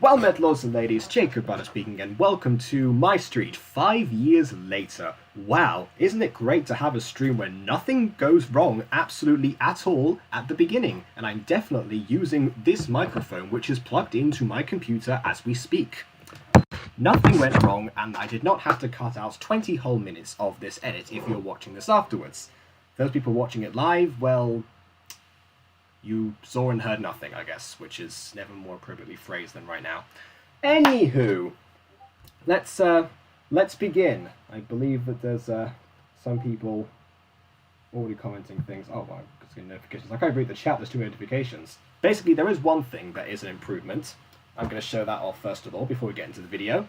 Well met, lords and ladies, Jacob Butter speaking, and welcome to MyStreet 5 years later. Wow, isn't it great to have a stream where nothing goes wrong absolutely at all at the beginning? And I'm definitely using this microphone, which is plugged into my computer as we speak. Nothing went wrong, and I did not have to cut out 20 whole minutes of this edit if you're watching this afterwards. Those people watching it live, well, you saw and heard nothing, I guess, which is never more appropriately phrased than right now. Anywho, let's begin. I believe that there's some people already commenting things. Oh, well, I'm just getting notifications. I can't read the chat, there's too many notifications. Basically, there is one thing that is an improvement. I'm going to show that off first of all before we get into the video.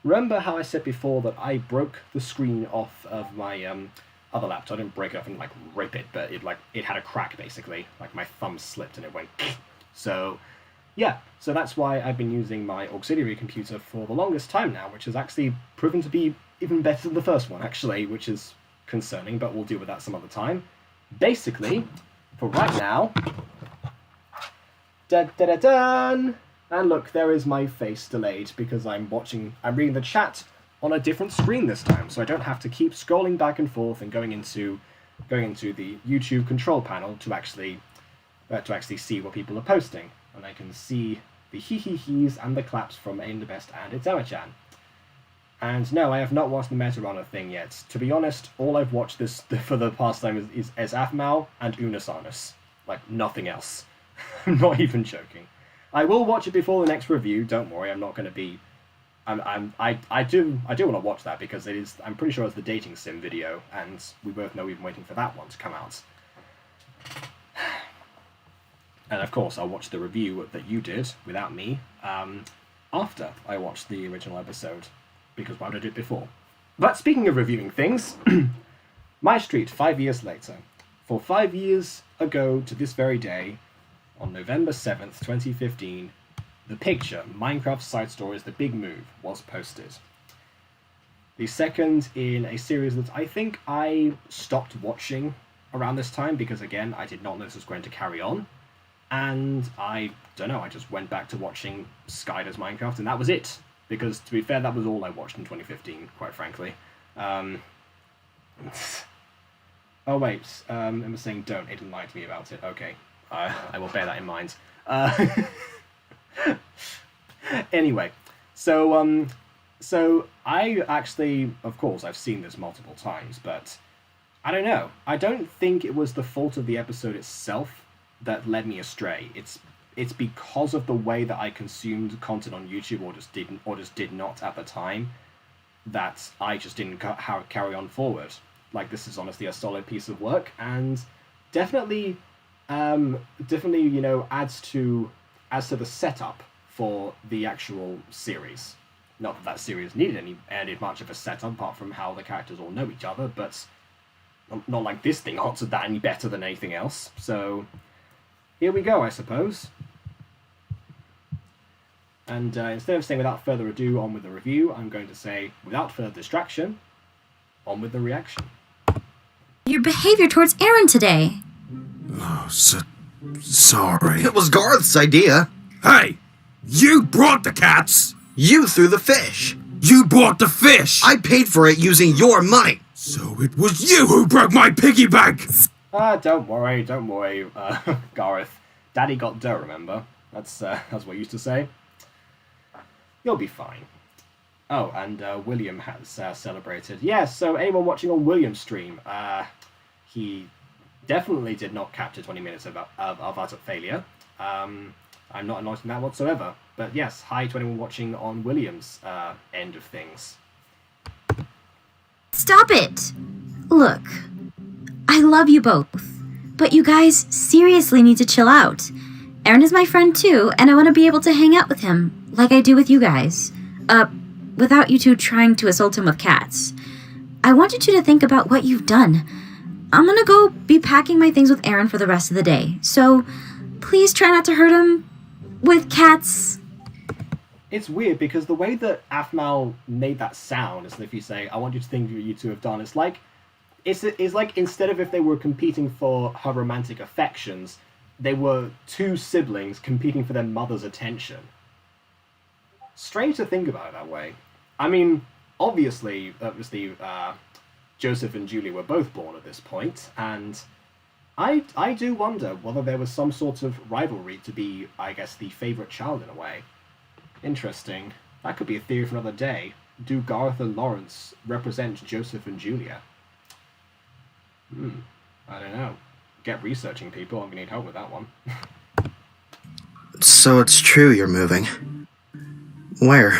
Remember how I said before that I broke the screen off of my other laptop? I didn't break it off and like rip it, but it had a crack basically. Like my thumb slipped and it went. So yeah, so that's why I've been using my auxiliary computer for the longest time now, which has actually proven to be even better than the first one actually, which is concerning, but we'll deal with that some other time. Basically, for right now, dun. And look, there is my face delayed because I'm reading the chat on a different screen this time, so I don't have to keep scrolling back and forth and going into the YouTube control panel to actually see what people are posting, and I can see the hee-hee-hees and the claps from Aim the Best and it's Emma-chan. And no, I have not watched the Meta-Runner thing yet. To be honest, all I've watched for the past time is Aphmau and Unasanus, like nothing else. I'm not even joking. I will watch it before the next review. Don't worry, I'm not going to be. I do want to watch that because it is. I'm pretty sure it's the dating sim video, and we both know we've been waiting for that one to come out. And of course, I'll watch the review that you did without me after I watched the original episode, because why would I do it before? But speaking of reviewing things, MyStreet 5 years later. For 5 years ago to this very day, on November 7th, 2015, the picture, Minecraft Side Stories The Big Move, was posted. The second in a series that I think I stopped watching around this time because, again, I did not know this was going to carry on. And I don't know, I just went back to watching Sky Does Minecraft, and that was it. Because, to be fair, that was all I watched in 2015, quite frankly. Oh, wait, Emma's saying don't, Aiden lied to me about it. Okay. I will bear that in mind. Anyway, so I actually, of course, I've seen this multiple times, but I don't know. I don't think it was the fault of the episode itself that led me astray. It's because of the way that I consumed content on YouTube, or just did not at the time, that I just didn't carry on forward. Like, this is honestly a solid piece of work, and definitely, you know, adds to the setup for the actual series. Not that series needed much of a setup apart from how the characters all know each other, but not like this thing answered that any better than anything else. So here we go, I suppose. And instead of saying without further ado, on with the review, I'm going to say without further distraction, on with the reaction. Your behavior towards Aaron today. Oh, sorry. It was Garth's idea. Hey! You brought the cats! You threw the fish. You bought the fish! I paid for it using your money. So it was you who broke my piggy bank! Don't worry, Garroth. Daddy got dough, remember? That's what I used to say. You'll be fine. Oh, and William has celebrated. Yes, so anyone watching on William's stream, he definitely did not capture 20 minutes of utter failure. I'm not anointing that whatsoever. But yes, hi to anyone watching on William's end of things. Stop it! Look, I love you both, but you guys seriously need to chill out. Aaron is my friend too, and I want to be able to hang out with him, like I do with you guys. Without you two trying to assault him with cats. I want you two to think about what you've done. I'm gonna go be packing my things with Aaron for the rest of the day, so please try not to hurt him with cats. It's weird because the way that Aphmau made that sound is if you say, I want you to think what you two have done, it's like instead of if they were competing for her romantic affections, they were two siblings competing for their mother's attention. strange to think about it that way. I mean, obviously, Joseph and Julia were both born at this point, and I do wonder whether there was some sort of rivalry to be, I guess, the favourite child in a way. Interesting. That could be a theory for another day. Do Garroth and Laurence represent Joseph and Julia? I don't know. Get researching, people. I'm going to need help with that one. So it's true you're moving. Where?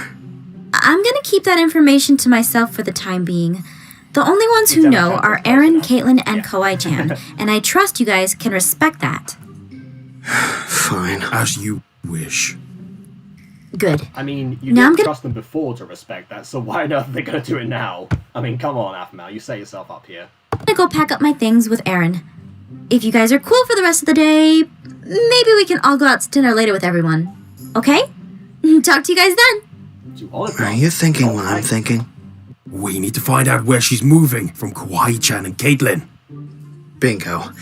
I'm gonna keep that information to myself for the time being. The only ones who know are Aaron, Caitlin, and Kawai-chan, and I trust you guys can respect that. Fine. As you wish. Good. I mean, you Now I'm didn't gonna- trust them before to respect that, so why not are they going to do it now? I mean, come on, Aphmau, you set yourself up here. I'm gonna go pack up my things with Aaron. If you guys are cool for the rest of the day, maybe we can all go out to dinner later with everyone. Okay? Talk to you guys then. To all of Are them. you thinking what I'm thinking? We need to find out where she's moving from Kawaii-chan and Caitlin. Bingo.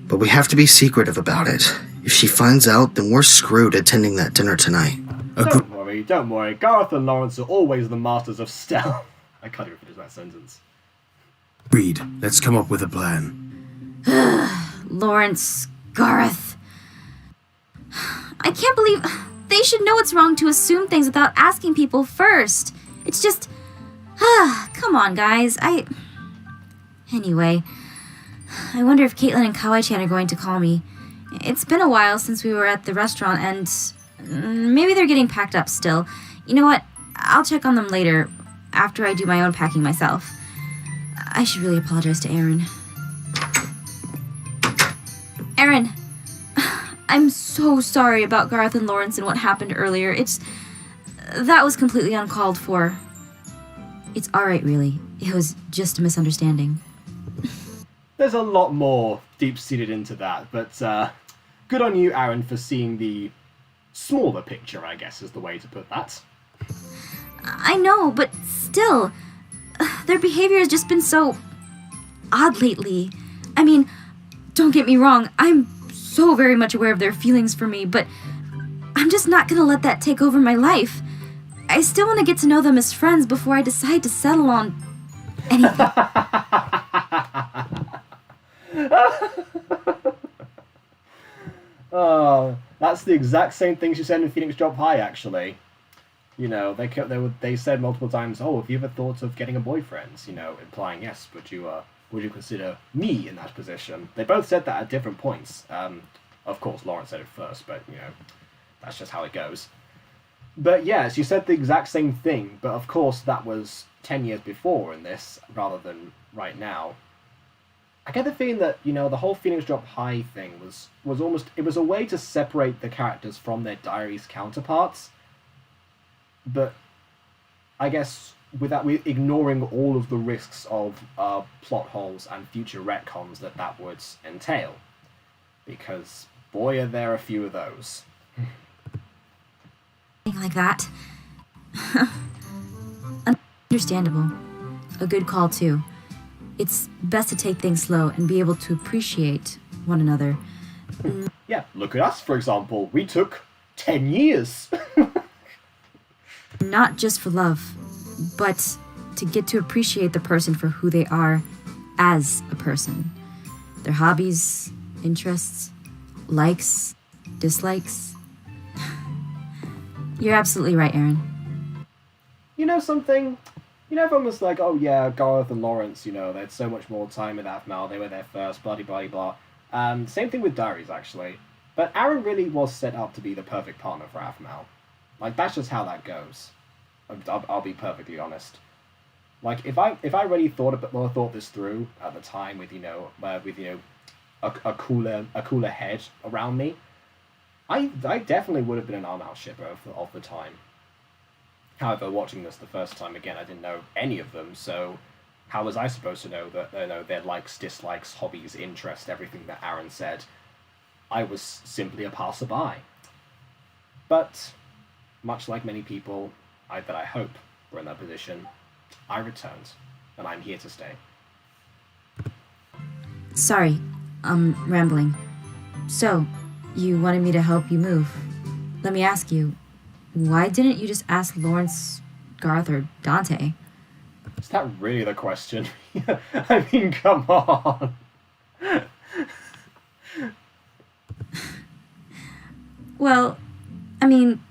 But we have to be secretive about it. If she finds out, then we're screwed attending that dinner tonight. Don't worry. Garroth and Laurence are always the masters of stealth. I can't even finish that sentence. Agreed. Let's come up with a plan. Laurence, Garroth. I can't believe they should know it's wrong to assume things without asking people first. It's just, come on, guys. Anyway, I wonder if Caitlin and Kawai-chan are going to call me. It's been a while since we were at the restaurant, and maybe they're getting packed up still. You know what? I'll check on them later, after I do my own packing myself. I should really apologize to Aaron. Aaron, I'm so sorry about Garroth and Laurence and what happened earlier. That was completely uncalled for. It's alright, really. It was just a misunderstanding. There's a lot more deep-seated into that, but good on you, Aaron, for seeing the smaller picture, I guess is the way to put that. I know, but still, their behavior has just been so odd lately. I mean, don't get me wrong, I'm so very much aware of their feelings for me, but I'm just not gonna let that take over my life. I still want to get to know them as friends before I decide to settle on anything. Oh, that's the exact same thing she said in Phoenix Drop High, actually. You know, they said multiple times, "Oh, have you ever thought of getting a boyfriend?" You know, implying yes, would you consider me in that position? They both said that at different points. Of course, Laurence said it first, but you know, that's just how it goes. But yeah, she said the exact same thing, but of course that was 10 years before in this, rather than right now. I get the feeling that, you know, the whole Phoenix Drop High thing was almost, it was a way to separate the characters from their diaries counterparts, but I guess without ignoring all of the risks of plot holes and future retcons that would entail. Because, boy, are there a few of those. Like that. Understandable. A good call, too. It's best to take things slow and be able to appreciate one another. Yeah, look at us, for example. We took 10 years. Not just for love, but to get to appreciate the person for who they are as a person. Their hobbies, interests, likes, dislikes. You're absolutely right, Aaron. You know something? You know, everyone was like, oh yeah, Garroth and Laurence, you know, they had so much more time with Aphmau, they were there first, blah blah blah. Same thing with Diaries, actually. But Aaron really was set up to be the perfect partner for Aphmau. Like, that's just how that goes. I'll be perfectly honest. Like, if I really thought this through at the time with a cooler head around me, I definitely would have been an Aphmau shipper of the time. However, watching this the first time again, I didn't know any of them, so how was I supposed to know that their likes, dislikes, hobbies, interests, everything that Aaron said? I was simply a passerby. But much like many people that I hope were in that position, I returned, and I'm here to stay. Sorry, I'm rambling. So, you wanted me to help you move. Let me ask you, Why didn't you just ask Lawrence, Garth, or Dante? Is that really the question? I mean, come on. Well, I mean,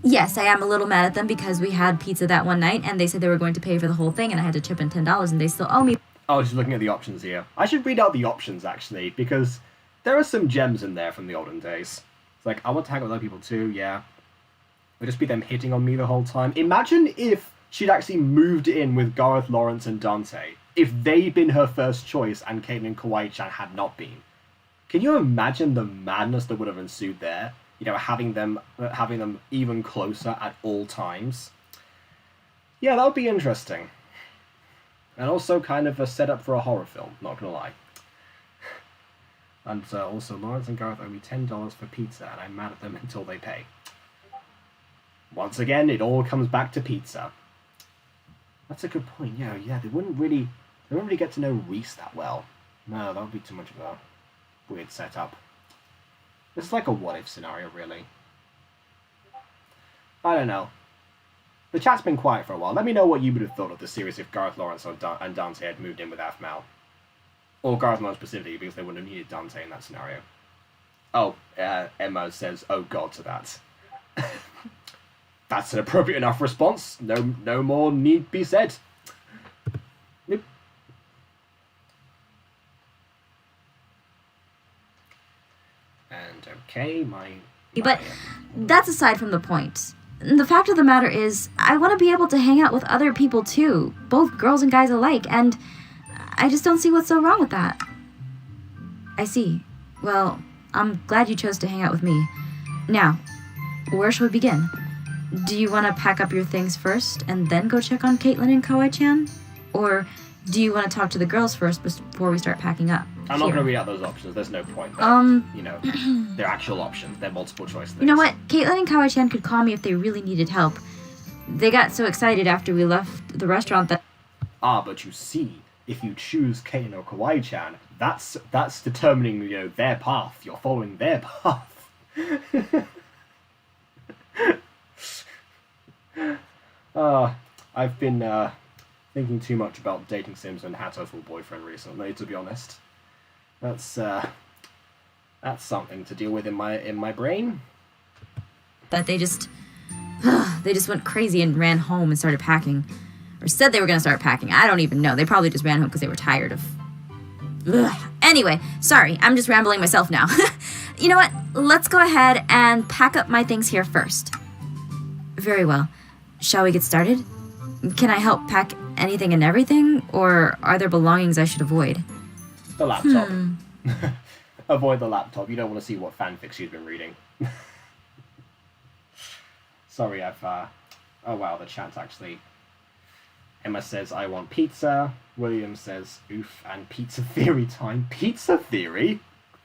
yes, I am a little mad at them because we had pizza that one night and they said they were going to pay for the whole thing and I had to chip in $10 and they still owe me. I was just looking at the options here. I should read out the options, actually, because there are some gems in there from the olden days. It's like, I want to hang out with other people too, yeah. It'll just be them hitting on me the whole time. Imagine if she'd actually moved in with Garroth, Laurence, and Dante. If they'd been her first choice and Caitlin and Kawaii-chan had not been. Can you imagine the madness that would have ensued there? You know, having them even closer at all times. Yeah, that would be interesting. And also kind of a setup for a horror film, not gonna lie. And also, Laurence and Garroth owe me $10 for pizza, and I'm mad at them until they pay. Once again, it all comes back to pizza. That's a good point. Yeah, they wouldn't really get to know Reese that well. No, that would be too much of a weird setup. This is like a what-if scenario, really. I don't know. The chat's been quiet for a while. Let me know what you would have thought of the series if Garroth, Laurence, and Dante had moved in with Aphmau. Or Garroth, Laurence specifically, because they wouldn't have needed Dante in that scenario. Oh, Emma says, oh god to that. That's an appropriate enough response. No more need be said. Nope. And okay, But that's aside from the point. The fact of the matter is, I want to be able to hang out with other people too, both girls and guys alike, and I just don't see what's so wrong with that. I see. Well, I'm glad you chose to hang out with me. Now, where shall we begin? Do you want to pack up your things first and then go check on Caitlin and Kawaii-chan? Or do you want to talk to the girls first before we start packing up? I'm not going to read out those options. There's no point. You know, they're actual options. They're multiple choice things. You know what? Caitlin and Kawaii-chan could call me if they really needed help. They got so excited after we left the restaurant that... Ah, but you see, if you choose Caitlin or Kawaii-chan, that's determining, you know, their path. You're following their path. I've been thinking too much about dating sims and Hatto for boyfriend recently, to be honest. That's something to deal with in my brain. That they just went crazy and ran home and started packing. Or said they were going to start packing. I don't even know. They probably just ran home because they were tired of... Ugh. Anyway, sorry, I'm just rambling myself now. You know what? Let's go ahead and pack up my things here first. Very well. Shall we get started? Can I help pack anything and everything? Or are there belongings I should avoid? The laptop. Avoid the laptop. You don't want to see what fanfic she's been reading. Sorry, oh wow, the chat's actually... Emma says, I want pizza. William says, oof, and pizza theory time. Pizza theory?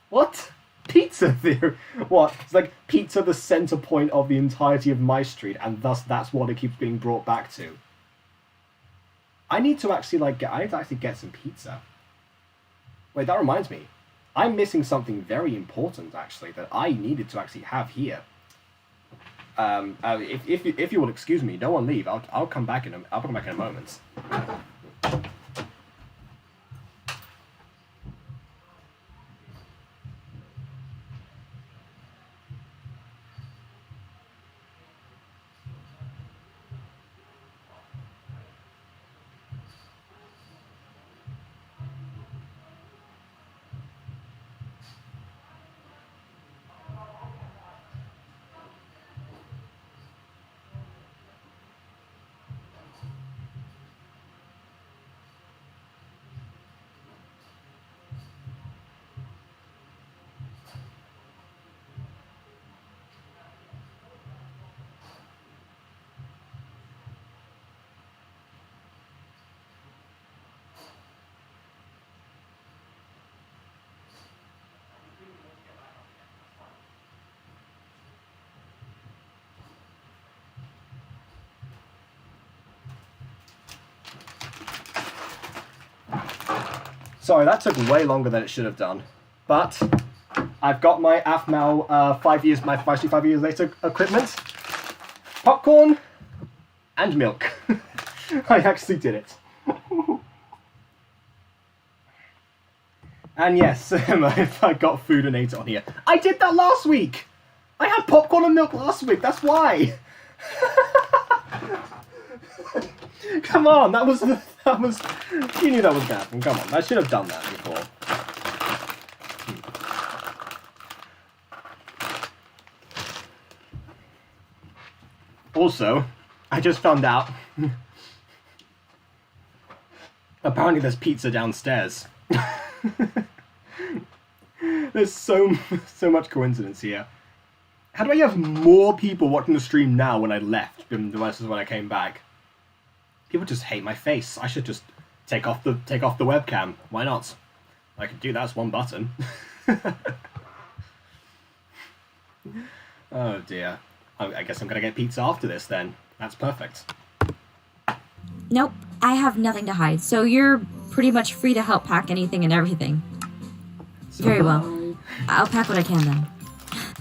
What? Pizza theory? What? It's like pizza the center point of the entirety of MyStreet, and thus that's what it keeps being brought back to. I need to actually get some pizza. Wait, that reminds me. I'm missing something very important, actually, that I needed to actually have here. If you will excuse me, no one leave. I'll come back in a moment. Sorry, that took way longer than it should have done. But I've got my Aphmau 5 years, my MyStreet 5 years later equipment. Popcorn and milk. I actually did it. And yes, I got food and ate it on here. I did that last week! I had popcorn and milk last week, that's why! Come on, that was, you knew that was gonna happen, come on, I should have done that before. Also, I just found out, apparently there's pizza downstairs. There's so much coincidence here. How do I have more people watching the stream now when I left than versus when I came back? People just hate my face. I should just take off the webcam. Why not? I could do that as one button. Oh dear. I guess I'm gonna get pizza after this then. That's perfect. Nope, I have nothing to hide, so you're pretty much free to help pack anything and everything. Very well. I'll pack what I can then.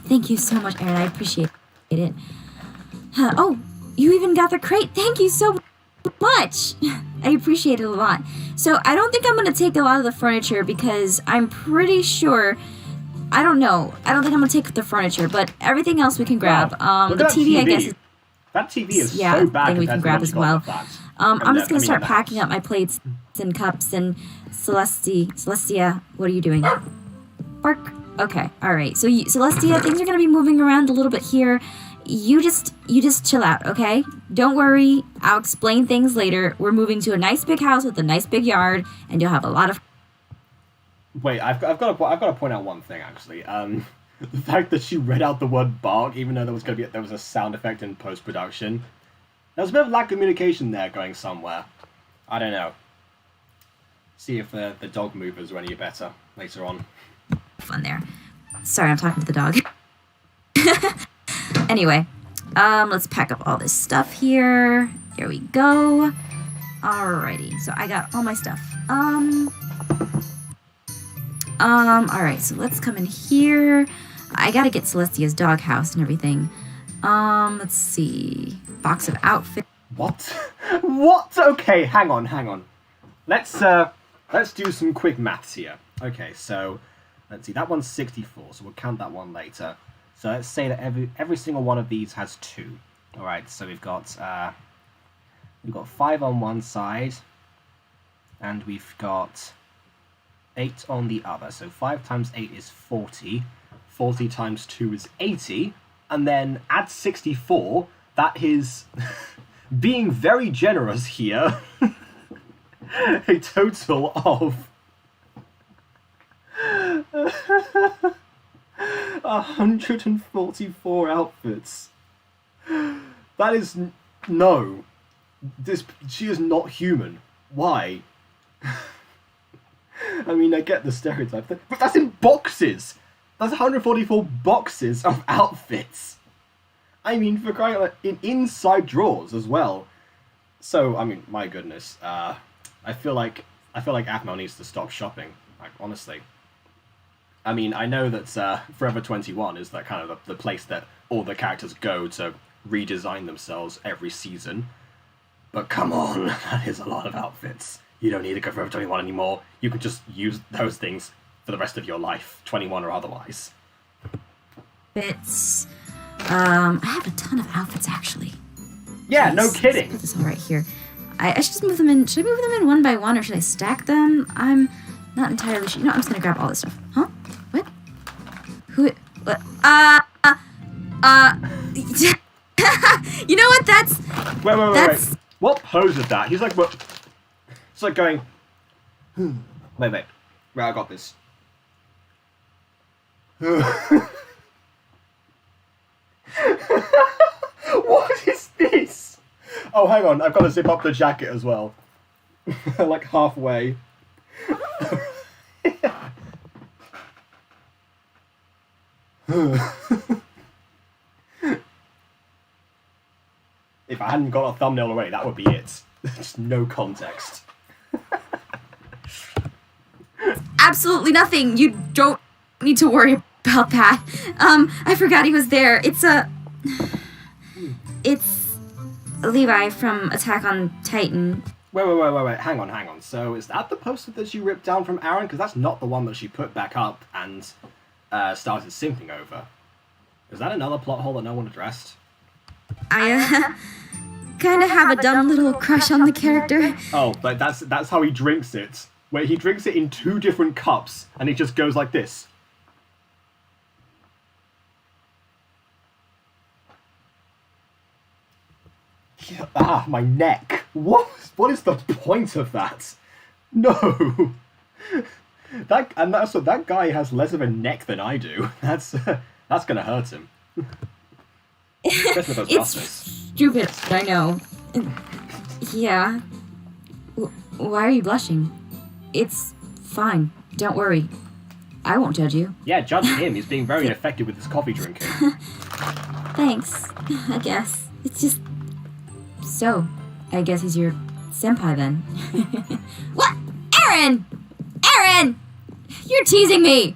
Thank you so much, Aaron. I appreciate it. Oh, you even got the crate. Thank you so much. I appreciate it a lot. So I don't think I'm going to take a lot of the furniture because I'm pretty sure... I don't know. I don't think I'm going to take the furniture, but everything else we can grab. Wow. The TV, I guess... That TV is so bad. Thing we can grab as well. I'm just going to start packing house. up my plates and cups and Celestia, what are you doing? Bark. Okay, all right. So Celestia, things are going to be moving around a little bit here. You just chill out, okay? Don't worry. I'll explain things later. We're moving to a nice big house with a nice big yard, and you'll have a lot of... Wait, I've got to point out one thing actually. The fact that she read out the word bark, even though there was a sound effect in post production. There was a bit of lack of communication there going somewhere. I don't know. See if the dog movers are any better later on. Fun there. Sorry, I'm talking to the dog. Anyway, let's pack up all this stuff here. Here we go. Alrighty, so I got all my stuff. Alright, so let's come in here. I gotta get Celestia's doghouse and everything. Let's see. Box of outfits. What? What? Okay, hang on. Let's do some quick maths here. Okay, so let's see. That one's 64, so we'll count that one later. So let's say that every single one of these has 2. All right, so we've got 5 on one side, and we've got 8 on the other. So 5 times 8 is 40. 40 times 2 is 80, and then add 64. That is, being very generous here, a total of 144 outfits. That is no. She is not human. Why? I mean, I get the stereotype, but that's in boxes. That's 144 boxes of outfits. I mean, for crying out loud, in inside drawers as well. So, I mean, my goodness. I feel like Aphmau needs to stop shopping. Like, honestly. I mean, I know that Forever 21 is that kind of the place that all the characters go to redesign themselves every season. But come on, that is a lot of outfits. You don't need to go Forever 21 anymore. You can just use those things for the rest of your life, 21 or otherwise. Outfits. I have a ton of outfits, actually. Yeah, no kidding. Let's put this all right here. I should just move them in. Should I move them in one by one, or should I stack them? I'm not entirely sure. No, I'm just gonna grab all this stuff. Huh? What? Who? What? You know what? That's... Wait. What pose is that? He's like, what? It's like going... Wait. Right, I got this. What is this? Oh, hang on. I've got to zip up the jacket as well. Like halfway. If I hadn't got a thumbnail already, that would be it. Just no context. Absolutely nothing. You don't need to worry about that. I forgot he was there. It's Levi from Attack on Titan. Wait. Hang on. So is that the poster that you ripped down from Aaron? Because that's not the one that she put back up and started simping over. Is that another plot hole that no one addressed? I kind of have a dumb little crush on the character. Oh, but that's how he drinks it. Where he drinks it in 2 different cups, and he just goes like this. Ah, my neck. What is the point of that? No. That guy has less of a neck than I do. That's gonna hurt him. It's stupid, I know. Yeah. Why are you blushing? It's fine. Don't worry. I won't judge you. Yeah, judge him. He's being very ineffective with his coffee drinking. Thanks, I guess. It's just... So, I guess he's your senpai then. What? Aaron! Aaron! You're teasing me!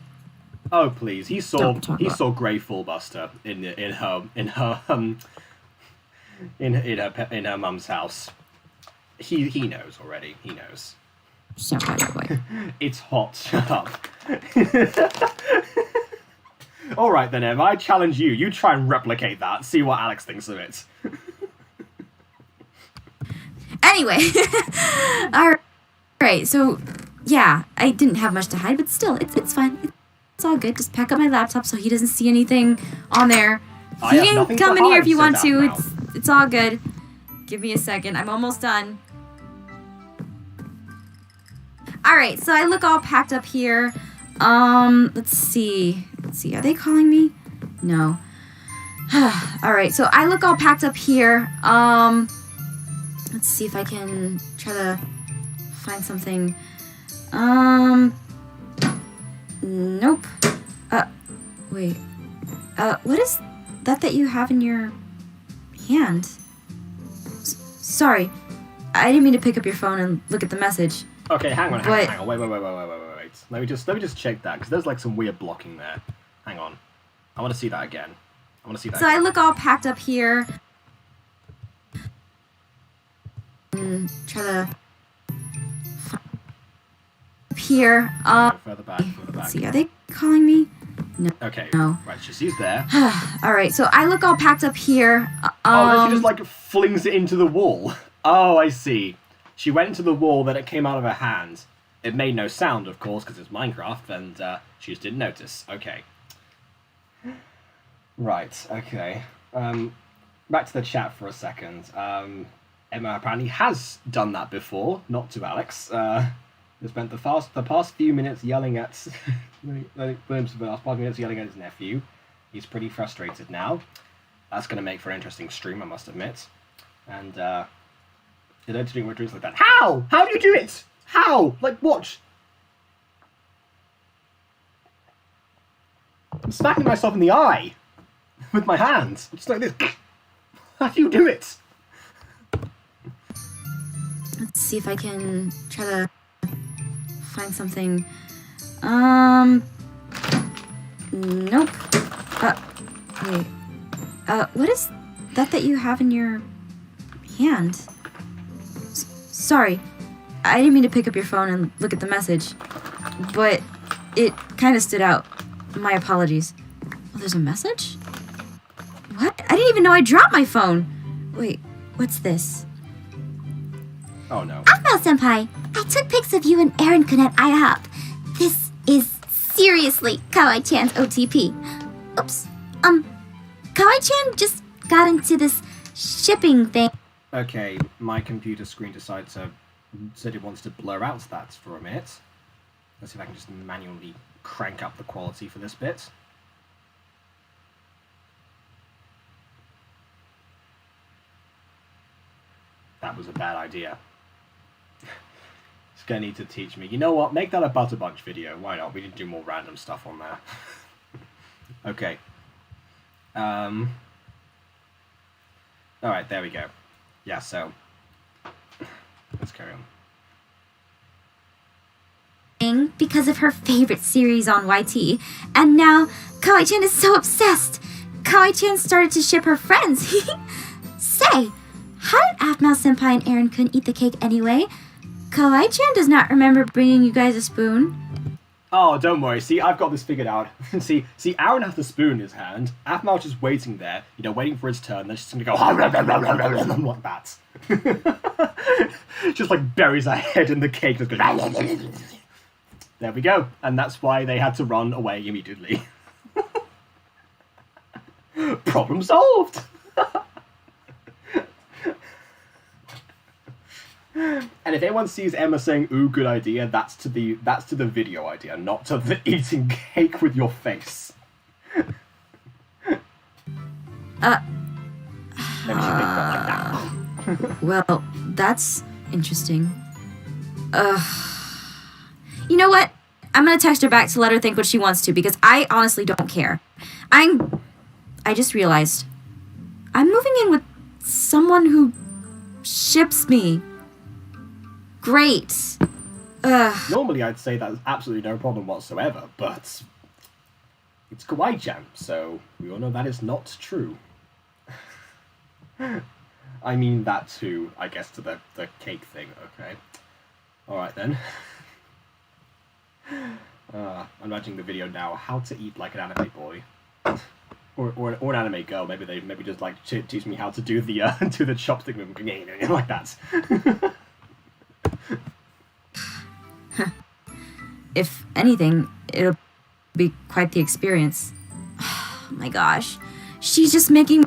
Oh please, he saw Grey Fullbuster in her mum's house. He knows already. He knows. Senpai boy. It's hot. Shut up. All right then, Em. I challenge you. You try and replicate that. See what Alex thinks of it. Anyway, alright, so, yeah, I didn't have much to hide, but still, it's fine. It's all good. Just pack up my laptop so he doesn't see anything on there. You can come in here if you want to. It's all good. Give me a second. I'm almost done. Alright, so I look all packed up here. Let's see. Are they calling me? No. Alright, so I look all packed up here. Let's see if I can try to find something. Nope. Wait. What is that you have in your hand? Sorry. I didn't mean to pick up your phone and look at the message. Okay, hang on. Wait. Let me just check that, because there's like some weird blocking there. Hang on. I want to see that again. So I look all packed up here. Try to here. Further back. Let's see, are they calling me? No. Okay. No. Right, she's there. Alright, so I look all packed up here. Then she just like flings it into the wall. Oh, I see. She went into the wall, then it came out of her hand. It made no sound, of course, because it's Minecraft, and she just didn't notice. Okay. Right, okay. Back to the chat for a second. Emma apparently has done that before, not to Alex. He spent the past few minutes yelling at his nephew. He's pretty frustrated now. That's going to make for an interesting stream, I must admit. And you don't do drinks like that. How? How do you do it? How? Like, watch. I'm smacking myself in the eye with my hands, just like this. How do you do it? Let's see if I can try to find something. Nope. Wait. What is that you have in your hand? Sorry. I didn't mean to pick up your phone and look at the message, but it kind of stood out. My apologies. Oh, there's a message? What? I didn't even know I dropped my phone. Wait, what's this? Oh no. Aphmau senpai, I took pics of you and Aaron-kun at IHOP. This is seriously Kawaii-chan's OTP. Oops. Kawaii-chan just got into this shipping thing. Okay, my computer screen said it wants to blur out that for a minute. Let's see if I can just manually crank up the quality for this bit. That was a bad idea. It's gonna need to teach me. You know what? Make that a Butter Bunch video. Why not? We can do more random stuff on there. Okay. Alright, there we go. Yeah, so let's carry on. because of her favorite series on YT. And now, Kawaii-chan is so obsessed. Kawaii-chan started to ship her friends. Say, how did Aphmau-senpai and Aaron-kun eat the cake anyway? Kawaii-chan does not remember bringing you guys a spoon. Oh, don't worry. See, I've got this figured out. see, Aaron has the spoon in his hand. Aphmau's just waiting there, waiting for his turn. Then she's going to go like that. Just like buries her head in the cake. Just goes, there we go. And that's why they had to run away immediately. Problem solved. And if anyone sees Emma saying "ooh, good idea," that's to the video idea, not to the eating cake with your face. Maybe she picked it up like that. Well, that's interesting. You know what? I'm gonna text her back to let her think what she wants to, because I honestly don't care. I just realized I'm moving in with someone who ships me. Great. Normally I'd say that's absolutely no problem whatsoever, but it's Kawaii-chan, so we all know that is not true. I mean that too, I guess, to the cake thing, okay. Alright then. I'm watching the video now, how to eat like an anime boy. Or an anime girl, maybe just like teach me how to do the do the chopstick movement like that. If anything, it'll be quite the experience. Oh my gosh. She's just making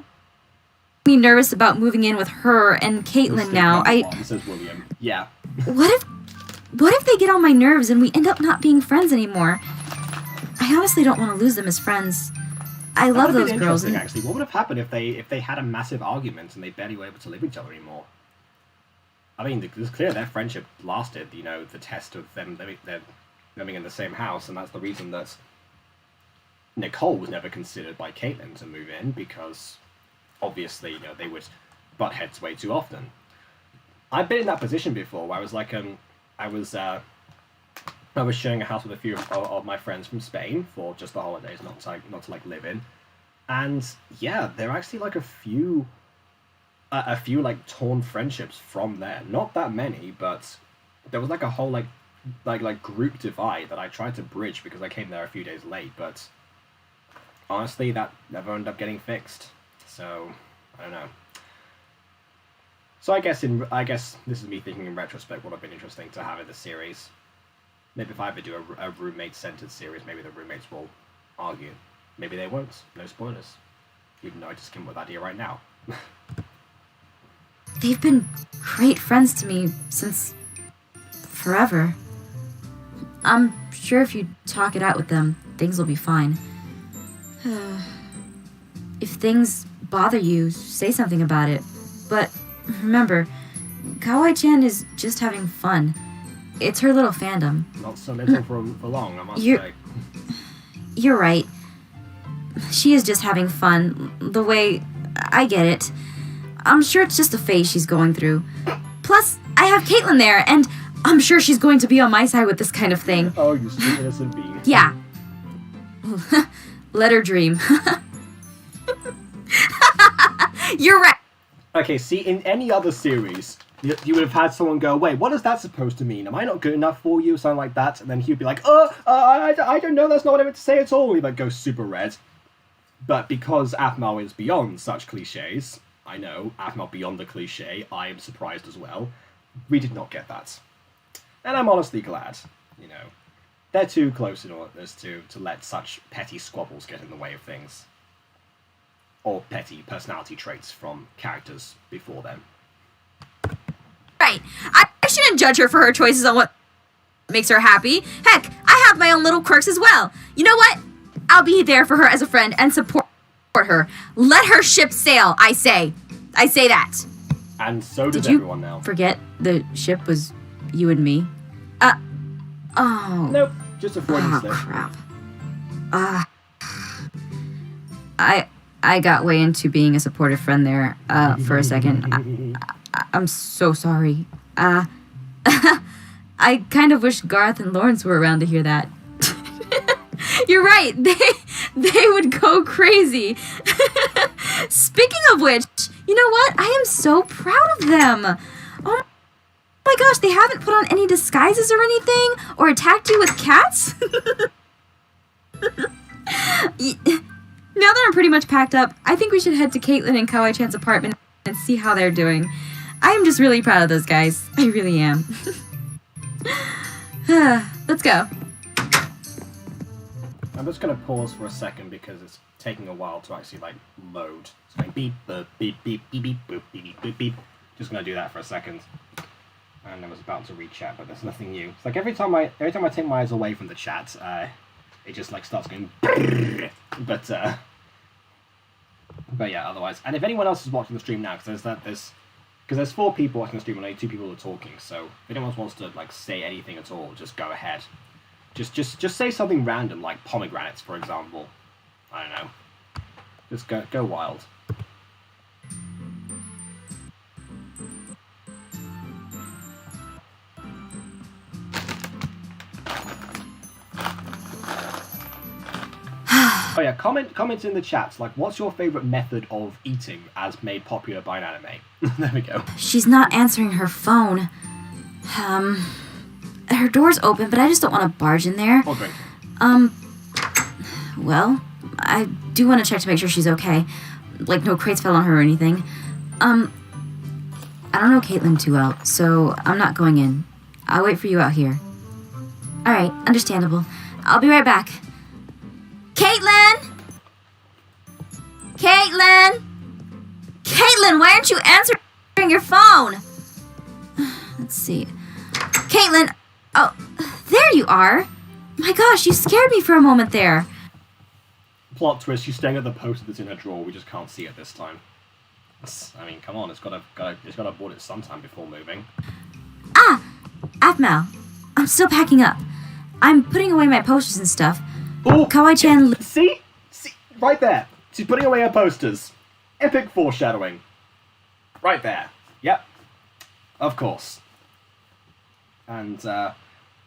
me nervous about moving in with her and Caitlin now. Says William. Yeah. What if they get on my nerves and we end up not being friends anymore? I honestly don't want to lose them as friends. I love those girls. Actually, what would have happened if they had a massive argument and they barely were able to live with each other anymore? I mean, it's clear their friendship lasted, the test of them living in the same house, and that's the reason that Nicole was never considered by Caitlin to move in, because obviously, they would butt heads way too often. I've been in that position before, where I was like, I was sharing a house with a few of my friends from Spain for just the holidays, not to live in, and yeah, there are actually like a few like torn friendships from there. Not that many, but there was like a whole like group divide that I tried to bridge because I came there a few days late, but honestly that never ended up getting fixed. So I don't know. So I guess this is me thinking in retrospect what would have been interesting to have in the series. Maybe if I ever do a roommate-centered series, maybe the roommates will argue. Maybe they won't. No spoilers. Even though I just came up with that idea right now. They've been great friends to me since forever. I'm sure if you talk it out with them, things will be fine. If things bother you, say something about it. But remember, Kawaii-chan is just having fun. It's her little fandom. Not so little for long, I must say. You're right. She is just having fun, the way I get it. I'm sure it's just a phase she's going through. Plus, I have Caitlin there, and I'm sure she's going to be on my side with this kind of thing. Oh, you sweet innocent being. Yeah. Let her dream. You're right. Okay, see, in any other series, you would have had someone go, wait, what is that supposed to mean? Am I not good enough for you? Something like that. And then he'd be like, I don't know, that's not what I meant to say at all. He'd like go super red. But because Aphmau is beyond such cliches, I know, Aphmau beyond the cliche, I am surprised as well. We did not get that. And I'm honestly glad, They're too close in order to let such petty squabbles get in the way of things. Or petty personality traits from characters before them. Right. I shouldn't judge her for her choices on what makes her happy. Heck, I have my own little quirks as well. You know what? I'll be there for her as a friend and support her. Let her ship sail, I say. I say that. And so does Did you everyone now. Forget the ship was you and me? Oh. Nope, just a Freudian Oh, slip. crap. I got way into being a supportive friend there, for a second. I'm so sorry. I I kind of wish Garroth and Laurence were around to hear that. You're right. They would go crazy. Speaking of which, you know what? I am so proud of them. Oh my gosh, they haven't put on any disguises or anything, or attacked you with cats? Now that I'm pretty much packed up, I think we should head to Caitlin and Kawaii-chan's apartment and see how they're doing. I am just really proud of those guys. I really am. Let's go. I'm just going to pause for a second because it's taking a while to actually, like, load. It's going beep, boop, beep, beep, beep, beep, boop, beep, beep, beep, beep. Just going to do that for a second. And I was about to read chat, but there's nothing new. It's like every time I take my eyes away from the chat, it just, like, starts going but yeah, otherwise. And if anyone else is watching the stream now, because there's 4 people watching the stream and only 2 people are talking, so if anyone else wants to, like, say anything at all, just go ahead. Just say something random, like pomegranates, for example. I don't know. Just go wild. Oh yeah, comment in the chats, like, what's your favourite method of eating as made popular by an anime? There we go. She's not answering her phone. Her door's open, but I just don't want to barge in there. Or drink. Well, I do want to check to make sure she's okay. Like, no crates fell on her or anything. I don't know Caitlin too well, so I'm not going in. I'll wait for you out here. Alright, understandable. I'll be right back. Caitlin! Caitlin! Caitlin, why aren't you answering your phone? Let's see. Caitlin! Oh, there you are! My gosh, you scared me for a moment there. Plot twist, she's staring at the poster that's in her drawer, we just can't see it this time. I mean, come on, it's gotta board it sometime before moving. Ah! Aphmau. I'm still packing up. I'm putting away my posters and stuff. Oh, Kawaii-chan... See? Right there. She's putting away her posters. Epic foreshadowing. Right there. Yep. Of course. And,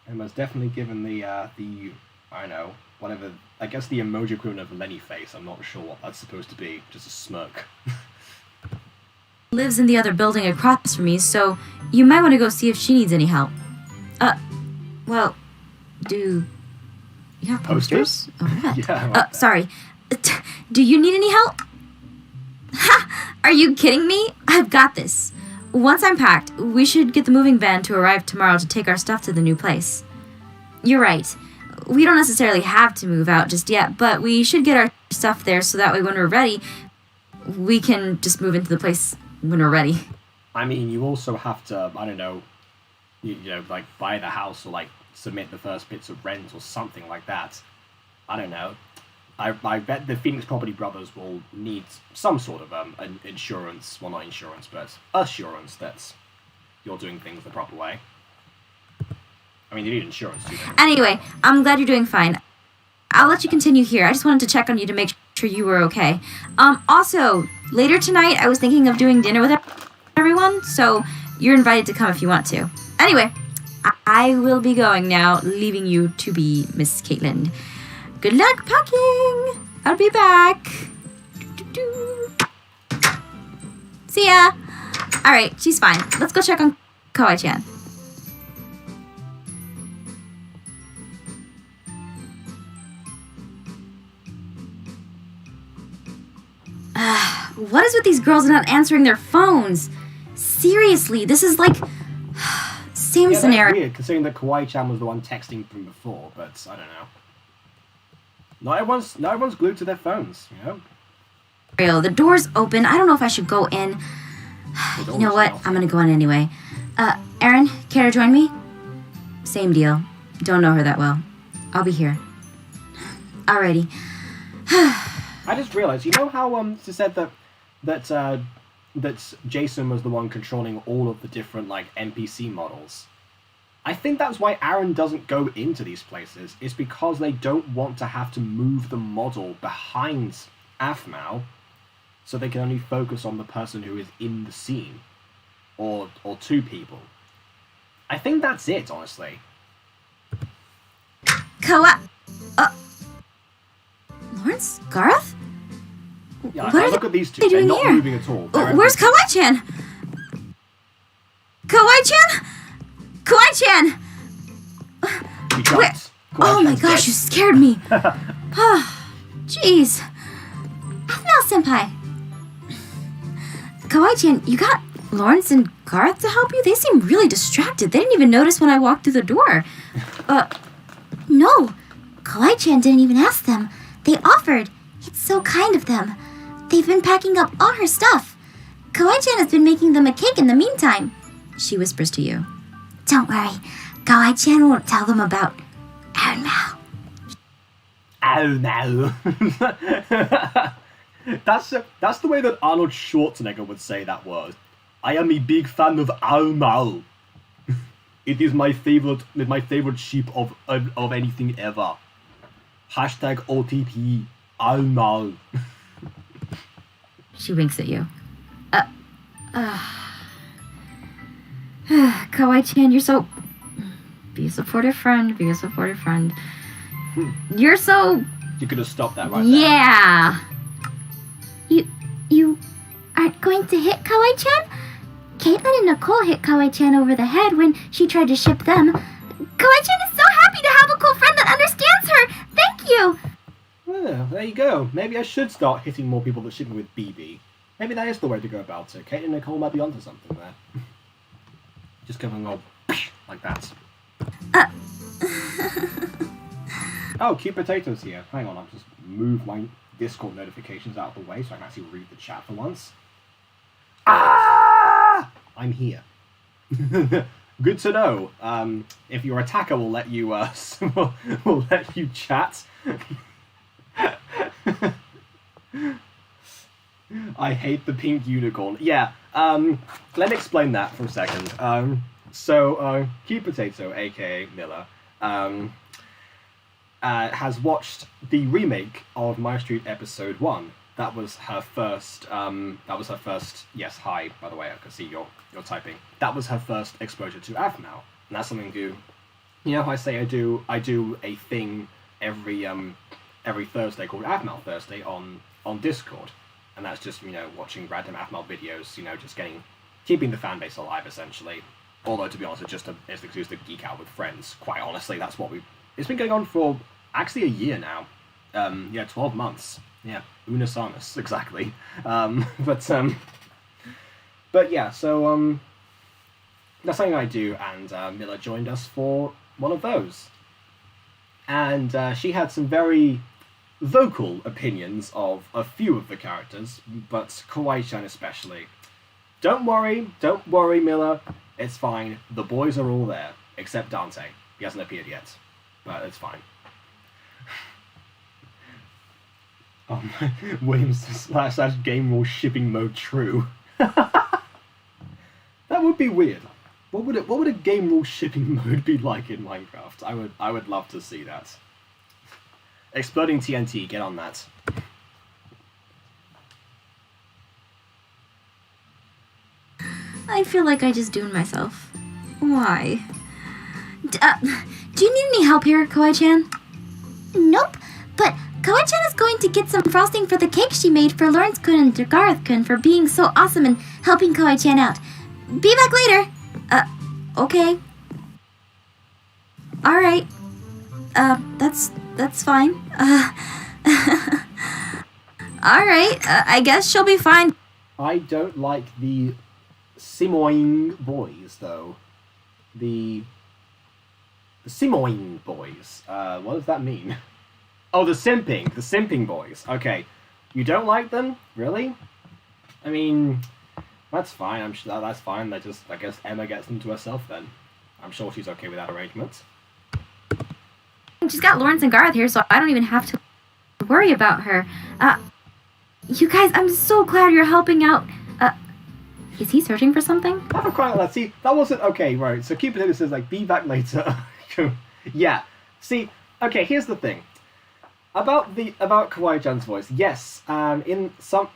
Emma's definitely given the, I don't know, whatever, I guess the emoji equivalent of Lenny face. I'm not sure what that's supposed to be. Just a smirk. lives in the other building across from me, so you might want to go see if she needs any help. Well, do you have posters? Oh, what? Yeah. Sorry. Do you need any help? Ha! Are you kidding me? I've got this. Once I'm packed, we should get the moving van to arrive tomorrow to take our stuff to the new place. You're right. We don't necessarily have to move out just yet, but we should get our stuff there so that way when we're ready, we can just move into the place when we're ready. I mean, you also have to, I don't know, you know, like, buy the house or, like, submit the first bits of rent or something like that. I don't know. I bet the Phoenix Property Brothers will need some sort of an insurance, well, not insurance, but assurance that you're doing things the proper way. I mean, you need insurance too. Anyway, I'm glad you're doing fine. I'll let you continue here. I just wanted to check on you to make sure you were okay. Also, later tonight, I was thinking of doing dinner with everyone, so you're invited to come if you want to. Anyway, I will be going now, leaving you to be Miss Caitlin. Good luck packing! I'll be back. See ya! Alright, she's fine. Let's go check on Kawaii-chan. What is with these girls not answering their phones? Seriously, this is like... same scenario. That's weird, considering that Kawaii-chan was the one texting from before, but I don't know. Not everyone's glued to their phones, you know? The door's open. I don't know if I should go in. You know what? I'm gonna go in anyway. Aaron, care to join me? Same deal. Don't know her that well. I'll be here. Alrighty. I just realized, you know how she said that Jason was the one controlling all of the different, like, NPC models? I think that's why Aaron doesn't go into these places. It's because they don't want to have to move the model behind Aphmau, so they can only focus on the person who is in the scene, or two people. I think that's it, honestly. Lawrence? Garroth? Yeah, What I are look at these two. they They're doing not here? moving at all. Where's Kawaii-chan? Kawaii-chan? Kawaii-chan! We jumped. Where? Oh my Kawaii-chan's gosh, you dead. scared me. Jeez. Aphmau senpai. Kawaii-chan, you got Lawrence and Garroth to help you? They seem really distracted. They didn't even notice when I walked through the door. No, Kawaii-chan didn't even ask them. They offered. It's so kind of them. They've been packing up all her stuff. Kawaii-chan has been making them a cake in the meantime. She whispers to you. Don't worry, Kawaii-chan won't tell them about Aphmau. Oh no. That's the way that Arnold Schwarzenegger would say that word. I am a big fan of Aphmau. It is my favorite sheep of anything ever. Hashtag OTP Aphmau. She winks at you. Kawaii-chan, you're so... Be a supportive friend, be a supportive friend. You're so... You could have stopped that right Yeah! You aren't going to hit Kawaii-chan? Caitlin and Nicole hit Kawaii-chan over the head when she tried to ship them. Kawaii-chan is so happy to have a cool friend that understands her. Thank you. there. Well, there you go. Maybe I should start hitting more people that ship me with BB. Maybe that is the way to go about it. Kate and Nicole might be onto something there. Just going all like that. Oh, cute potatoes here. Hang on, I'll just move my Discord notifications out of the way so I can actually read the chat for once. Ah! I'm here. Good to know. If your attacker will let you will let you chat. I hate the pink unicorn. Yeah. Let me explain that for a second. So Cute Potato, aka Miller, has watched the remake of MyStreet episode 1. That was her first. Yes, hi. By the way, I can see you're typing. That was her first exposure to Aphmau, and that's something to. You know how I say I do a thing every Thursday called Aphmau Thursday on Discord, and that's just watching random Aphmau videos. Just keeping the fan base alive essentially. Although to be honest, it's an excuse to geek out with friends. Quite honestly, that's what it's been going on for actually a year now. 12 months. Yeah, Una Samus, exactly. But yeah, so that's something I do, and Miller joined us for one of those. And she had some very vocal opinions of a few of the characters, but Kawaii-chan especially. Don't worry, Miller. It's fine. The boys are all there, except Dante. He hasn't appeared yet, but it's fine. Oh my, Williams / game rule shipping mode true. That would be weird. What would a game rule shipping mode be like in Minecraft? I would love to see that. Exploding TNT, get on that. I feel like I just doomed myself. Why? Do you need any help here, Kawaii-chan? Nope, but Kawaii-chan is going to get some frosting for the cake she made for Laurence-kun and Garroth-kun for being so awesome and helping Kawaii-chan out. Be back later. Okay. Alright. That's fine. Alright, I guess she'll be fine. I don't like the Simoing boys, though. The Simoing boys. What does that mean? Oh, the simping boys. Okay. You don't like them? Really? I mean, that's fine. I'm sure that's fine. I guess Emma gets them to herself then. I'm sure she's okay with that arrangement. She's got Laurence and Garroth here, so I don't even have to worry about her. You guys, I'm so glad you're helping out. Is he searching for something? Have a quiet lad. See, that wasn't okay, right? So Cupid Hitter says, be back later. Yeah. See, okay, here's the thing. About Kawaii-chan's voice. Yes, in some...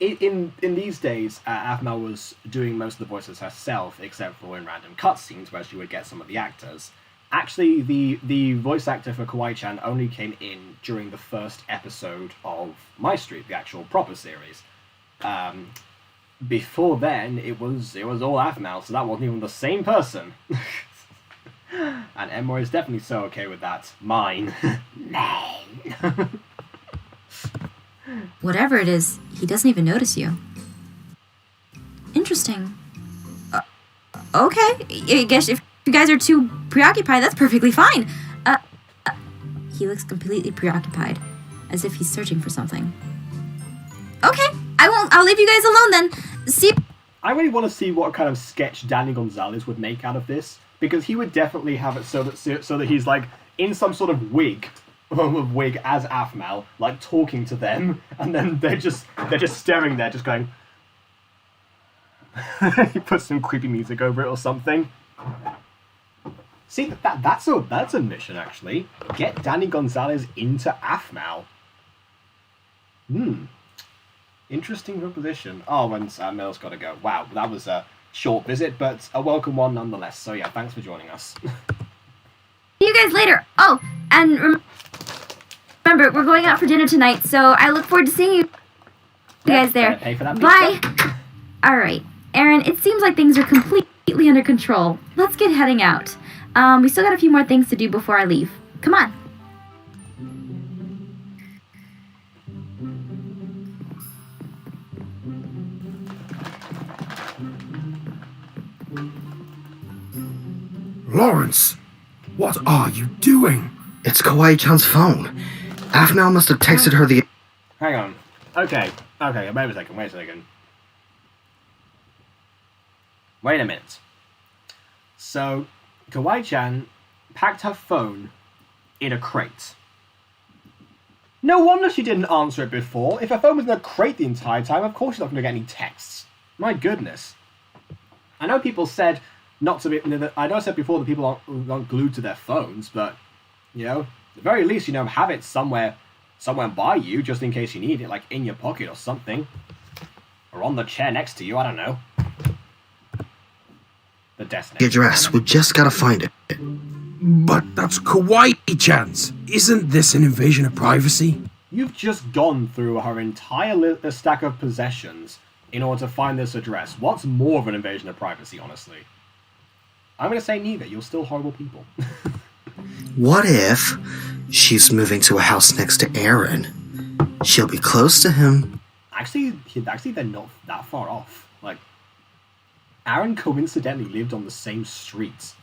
in these days, Aphmau was doing most of the voices herself, except for in random cutscenes where she would get some of the actors. Actually, the voice actor for Kawaii-chan only came in during the first episode of MyStreet, the actual proper series. Before then, it was all Aphmau, so that wasn't even the same person. And Emma is definitely so okay with that. Mine. Mine. Whatever it is, he doesn't even notice you. Interesting. Okay, I guess if you guys are too preoccupied, that's perfectly fine. He looks completely preoccupied, as if he's searching for something. Okay, I'll leave you guys alone then. See. I really want to see what kind of sketch Danny Gonzalez would make out of this, because he would definitely have it so that he's like in some sort of wig as Aphmau, like talking to them, and then they're just staring there, just going. He puts some creepy music over it or something. See, that's a mission actually. Get Danny Gonzalez into Aphmau. Interesting proposition. Oh, and Mel's got to go. Wow, that was a short visit, but a welcome one nonetheless. So yeah, thanks for joining us. See you guys later. Oh, and remember, we're going out for dinner tonight, so I look forward to seeing you guys there. Pay for that Bye. pizza. All right, Aaron, it seems like things are completely under control. Let's get heading out. We still got a few more things to do before I leave. Come on. Laurence, what are you doing? It's Kawaii-chan's phone. Aphmau must have texted her the... Hang on. Okay, wait a second. Wait a minute. So, Kawaii-chan packed her phone in a crate. No wonder she didn't answer it before. If her phone was in a crate the entire time, of course she's not going to get any texts. My goodness. I know people said not to be... I know I said before that people aren't glued to their phones, but, you know, at the very least, have it somewhere by you, just in case you need it, like in your pocket or something. Or on the chair next to you, I don't know. The desk. The address. We just gotta find it. But that's Kawaii-chan's. Isn't this an invasion of privacy? You've just gone through her entire stack of possessions in order to find this address. What's more of an invasion of privacy, honestly? I'm going to say neither. You're still horrible people. What if she's moving to a house next to Aaron? She'll be close to him. Actually, they're not that far off. Like, Aaron coincidentally lived on the same street.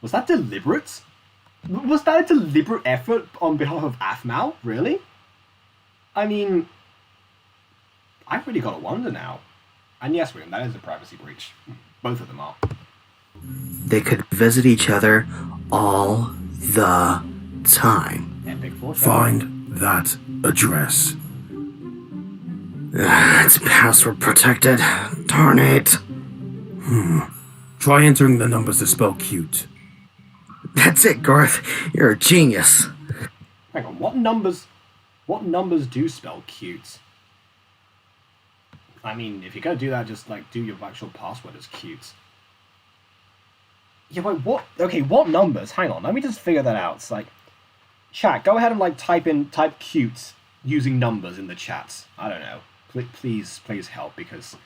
Was that deliberate? Was that a deliberate effort on behalf of Aphmau? Really? I mean, I've really got to wonder now. And yes, William, that is a privacy breach. Both of them are. They could visit each other all the time. Epic foreshadowing. Find that address. It's password protected. Darn it. Try entering the numbers to spell cute. That's it, Garth. You're a genius. Hang on, what numbers do spell cute? I mean, if you're gonna do that, just like do your actual password as cute. Yeah, wait, what? Okay, what numbers? Hang on, let me just figure that out. It's like, chat, go ahead and like type cute using numbers in the chat. I don't know. Please help, because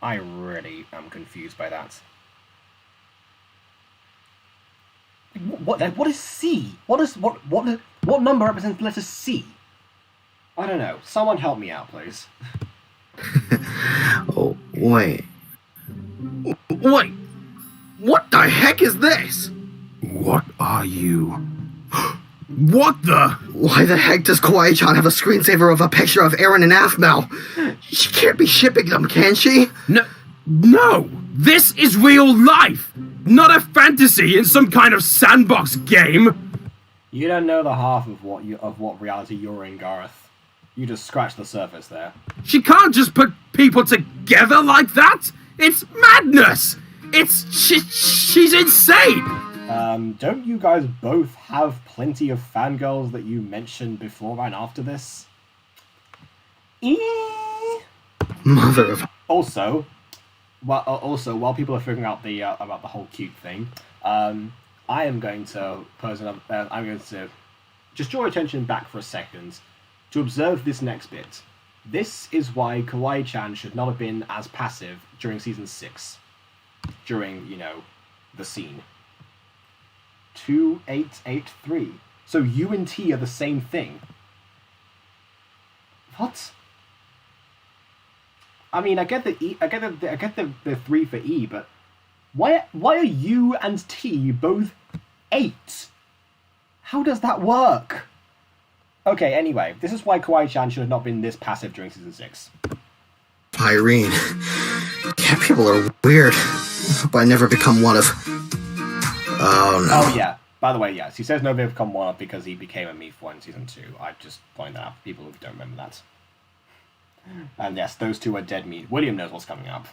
I really am confused by that. What is C? What number represents the letter C? I don't know. Someone help me out, please. Oh, wait. Wait! What the heck is this? What are you? What the? Why the heck does Kawaii-chan have a screensaver of a picture of Aaron and Aphmau? She can't be shipping them, can she? No! This is real life! Not a fantasy in some kind of sandbox game! You don't know the half of what reality you're in, Garroth. You just scratched the surface there. She can't just put people together like that! It's madness! She's insane! Don't you guys both have plenty of fangirls that you mentioned before and after this? Mother of... Also, while people are figuring out the about the whole cute thing, I am going to pose another. I'm going to just draw attention back for a second to observe this next bit. This is why Kawaii-chan should not have been as passive during season 6, during the scene. 2883. So U and T are the same thing. What? I mean, I get the the 3 for E, but why are U and T both 8? How does that work? Okay, anyway, this is why Kawaii-chan should have not been this passive during season 6. Irene. Cat people are weird. I hope I never become one of... Oh, no. Oh, yeah. By the way, yes, he says nobody become one of because he became a Mifo in season 2. I just pointed that out for people who don't remember that. And yes, those two are dead meat. William knows what's coming up.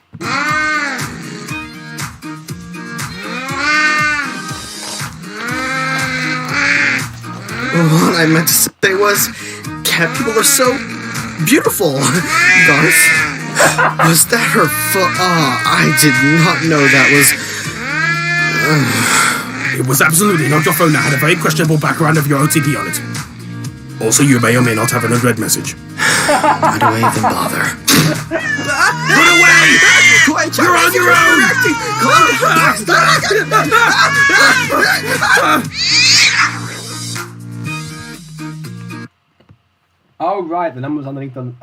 What I meant to say was, cat people are so beautiful. Garth, was that her foot? Oh, I did not know that was... It was absolutely not your phone that had a very questionable background of your OTP on it. Also, you may or may not have an unread message. Why do I even bother? Run away! You're on your own! Oh, right, the numbers underneath the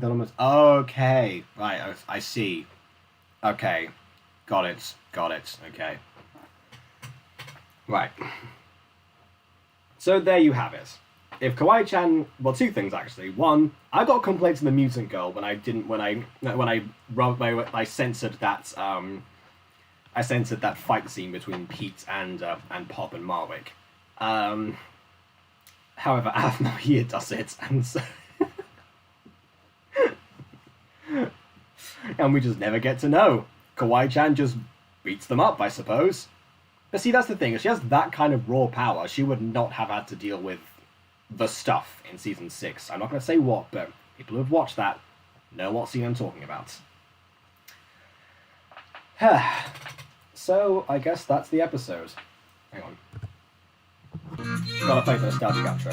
numbers. Okay, right, I see. Okay, got it, okay. Right. So there you have it. If Kawaii-chan, well, two things actually. One, I got complaints from the mutant girl when I censored that I censored that fight scene between Pete and Pop and Marwick. However, Aphmau here does it, and so and we just never get to know. Kawaii-chan just beats them up, I suppose. But see, that's the thing. If she has that kind of raw power, she would not have had to deal with the stuff in season 6. I'm not going to say what, but people who have watched that know what scene I'm talking about. So, I guess that's the episode. Hang on. Gotta play the nostalgic outro.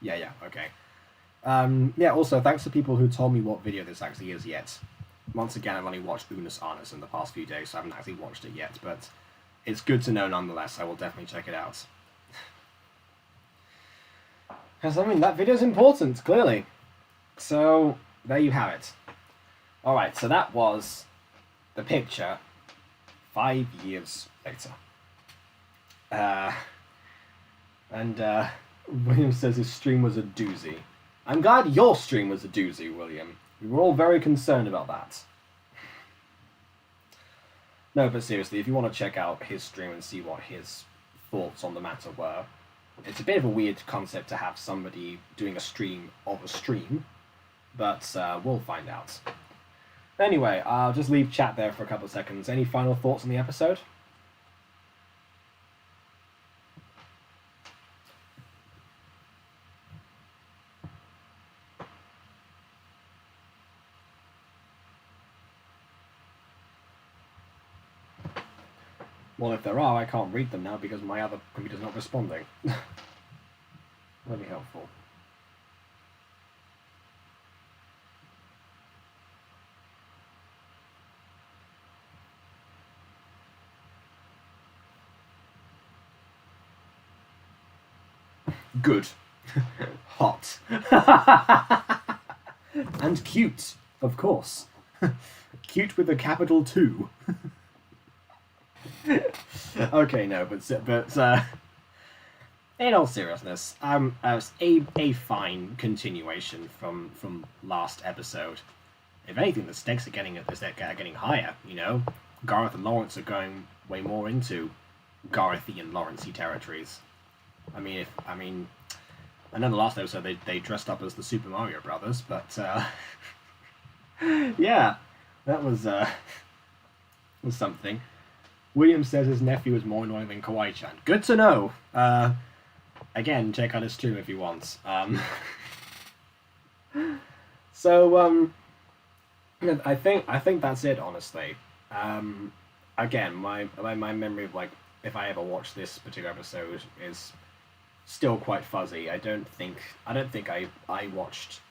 Yeah, okay. Yeah, also, thanks to people who told me what video this actually is yet. Once again, I've only watched Unus Annus in the past few days, so I haven't actually watched it yet, but it's good to know nonetheless. I will definitely check it out. Because, I mean, that video's important, clearly. So, there you have it. Alright, so that was the picture 5 years later. William says his stream was a doozy. I'm glad your stream was a doozy, William. We were all very concerned about that. No, but seriously, if you want to check out his stream and see what his thoughts on the matter were, it's a bit of a weird concept to have somebody doing a stream of a stream, but we'll find out. Anyway, I'll just leave chat there for a couple of seconds. Any final thoughts on the episode? Well, if there are, I can't read them now because my other computer's not responding. Really helpful. Good. Hot. And cute, of course. Cute with a capital 2. Okay, no, but in all seriousness, a fine continuation from last episode. If anything, the stakes are getting higher. You know, Garroth and Laurence are going way more into Garrothian Laurence-y territories. I know the last episode they dressed up as the Super Mario Brothers, but yeah, that was something. William says his nephew is more annoying than Kawaii-chan. Good to know. Again, check out his stream if you want. So, I think that's it, honestly. Again, my memory of, like, if I ever watched this particular episode is still quite fuzzy. I don't think I watched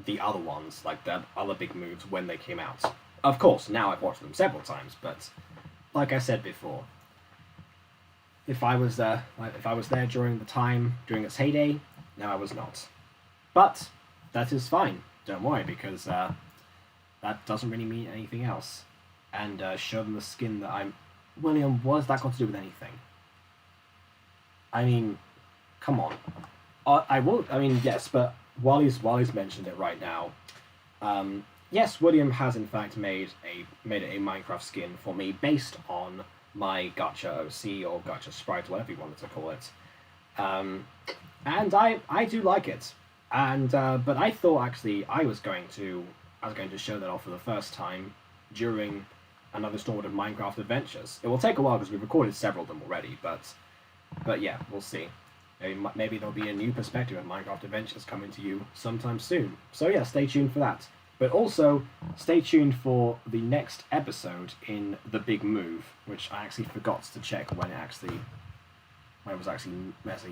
the other ones, like the other big moves, when they came out. Of course, now I've watched them several times, but like I said before, if I was there during its heyday, no, I was not. But that is fine. Don't worry, because that doesn't really mean anything else. And show them the skin that I'm. William, what has that got to do with anything? I mean, come on. I mean, yes, but Wally's mentioned it right now. Yes, William has in fact made a Minecraft skin for me based on my Gacha OC or Gacha Sprite, whatever you wanted to call it. And I do like it. And but I thought actually I was going to show that off for the first time during another installment of Minecraft Adventures. It will take a while because we've recorded several of them already, but yeah, we'll see. Maybe there'll be a new perspective of Minecraft Adventures coming to you sometime soon. So yeah, stay tuned for that. But also, stay tuned for the next episode in The Big Move, which I actually forgot to check when it was actually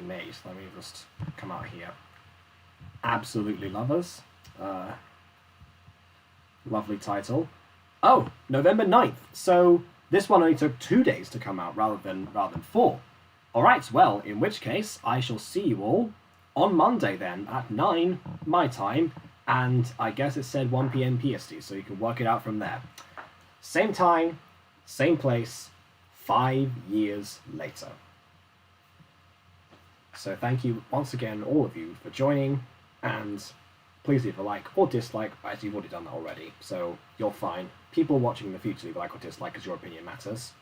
made. Let me just come out here. Absolutely Lovers. Lovely title. Oh, November 9th. So this one only took 2 days to come out rather than 4. Alright, well, in which case, I shall see you all on Monday then, at 9 my time, and I guess it said 1 PM PST, so you can work it out from there. Same time, same place, 5 years later. So thank you once again, all of you, for joining, and please leave a like or dislike, as you've already done that already, so you're fine. People watching in the future leave a like or dislike, as your opinion matters.